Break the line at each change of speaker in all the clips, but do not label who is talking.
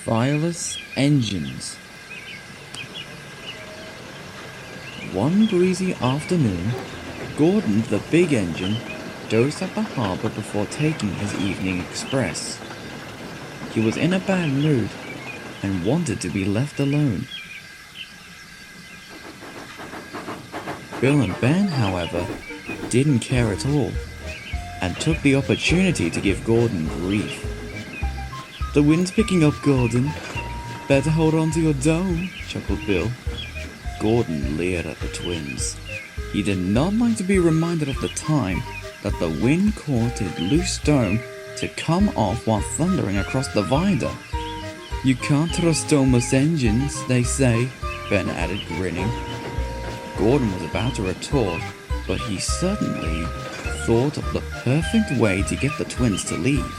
Fireless engines. One breezy afternoon, Gordon the big engine dozed at the harbour before taking his evening express. He was in a bad mood and wanted to be left alone. Bill and Ben, however, didn't care at all and took the opportunity to give Gordon grief. "The wind's picking up, Gordon. Better hold on to your dome," chuckled Bill. Gordon leered at the twins. He did not like to be reminded of the time that the wind caused his loose dome to come off while thundering across the viaduct. "You can't trust domeless engines, they say," Ben added, grinning. Gordon was about to retort, but he suddenly thought of the perfect way to get the twins to leave.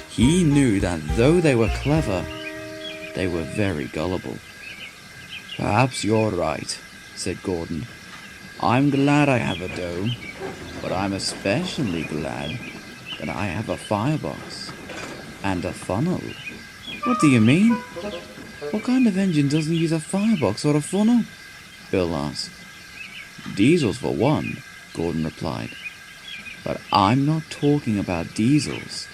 He knew that though they were clever, they were very gullible. "Perhaps you're right," said Gordon. "I'm glad I have a dome, but I'm especially glad that I have a firebox and a funnel." "What do you mean? What kind of engine doesn't use a firebox or a funnel?" Bill asked. "Diesels for one," Gordon replied. "But I'm not talking about diesels.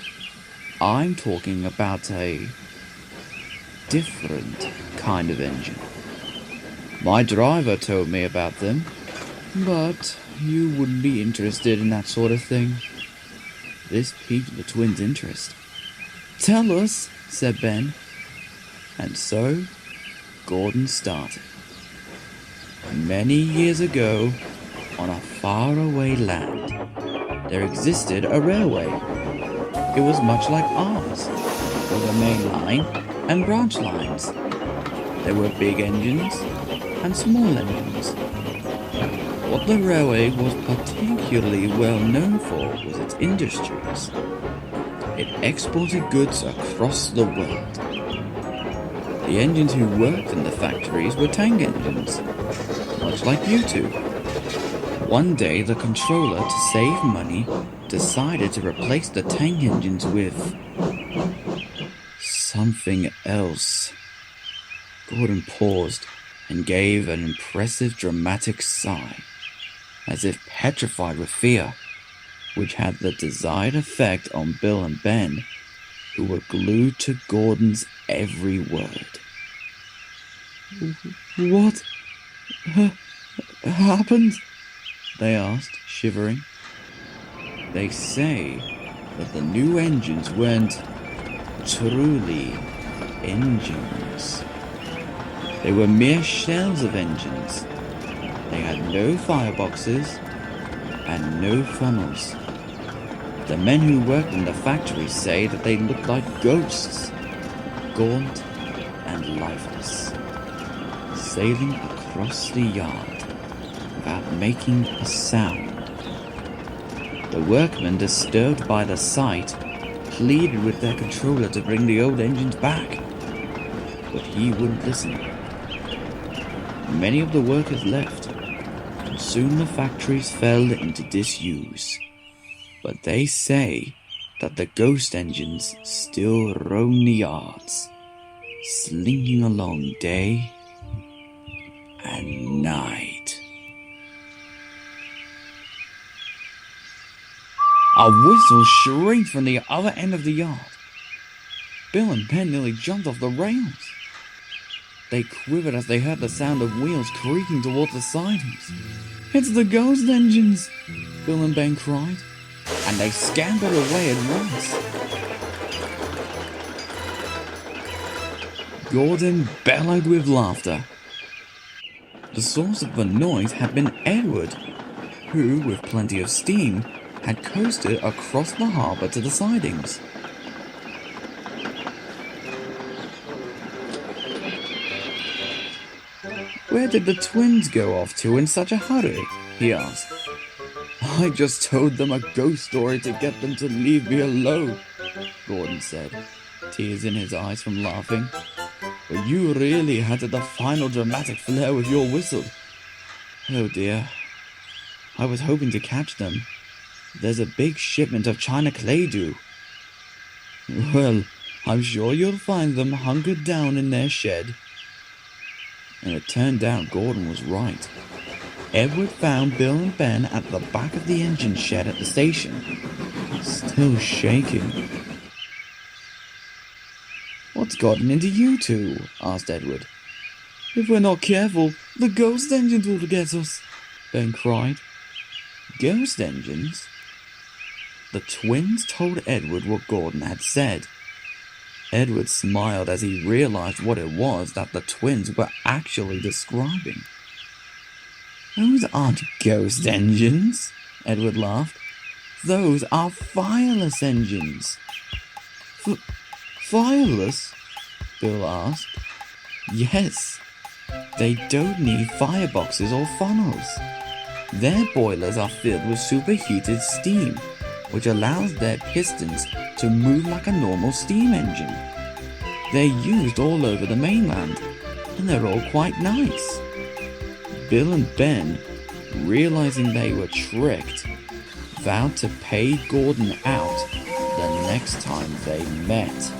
I'm talking about a different kind of engine. My driver told me about them, but you wouldn't be interested in that sort of thing." This piqued the twins' interest. "Tell us," said Ben. And so, Gordon started. Many years ago, on a faraway land, there existed a railway. It was much like ours. There were main line and branch lines. There were big engines and small engines. What the railway was particularly well known for was its industries. It exported goods across the world. The engines who worked in the factories were tank engines, much like you two. One day, the controller, to save money, decided to replace the tank engines with something else. Gordon paused and gave an impressive dramatic sigh, as if petrified with fear, which had the desired effect on Bill and Ben, who were glued to Gordon's every word. "What happened?" they asked, shivering. "They say that the new engines weren't truly engines. They were mere shells of engines. They had no fireboxes and no funnels. The men who worked in the factories say that they looked like ghosts, gaunt and lifeless, sailing across the yard without making a sound. The workmen, disturbed by the sight, pleaded with their controller to bring the old engines back, but he wouldn't listen. Many of the workers left, and soon the factories fell into disuse. But they say that the ghost engines still roam the yards, slinking along day and night." A whistle shrieked from the other end of the yard. Bill and Ben nearly jumped off the rails. They quivered as they heard the sound of wheels creaking towards the sidings. "It's the ghost engines!" Bill and Ben cried, and they scampered away at once. Gordon bellowed with laughter. The source of the noise had been Edward, who, with plenty of steam, had coasted across the harbour to the sidings. "Where did the twins go off to in such a hurry?" he asked. "I just told them a ghost story to get them to leave me alone," Gordon said, tears in his eyes from laughing. "But you really added the final dramatic flair with your whistle. Oh dear, I was hoping to catch them. There's a big shipment of China clay due." "Well, I'm sure you'll find them hunkered down in their shed. And it turned out Gordon was right. Edward found Bill and Ben at the back of the engine shed at the station, still shaking. "What's gotten into you two?" asked Edward. "If we're not careful, the ghost engines will get us," Ben cried. Ghost engines? The twins told Edward what Gordon had said. Edward smiled as he realized what it was that the twins were actually describing. "Those aren't ghost engines," Edward laughed. "Those are fireless engines." Fireless? Bill asked. "Yes. They don't need fireboxes or funnels. Their boilers are filled with superheated steam, which allows their pistons to move like a normal steam engine. They're used all over the mainland, and they're all quite nice." Bill and Ben, realizing they were tricked, vowed to pay Gordon out the next time they met.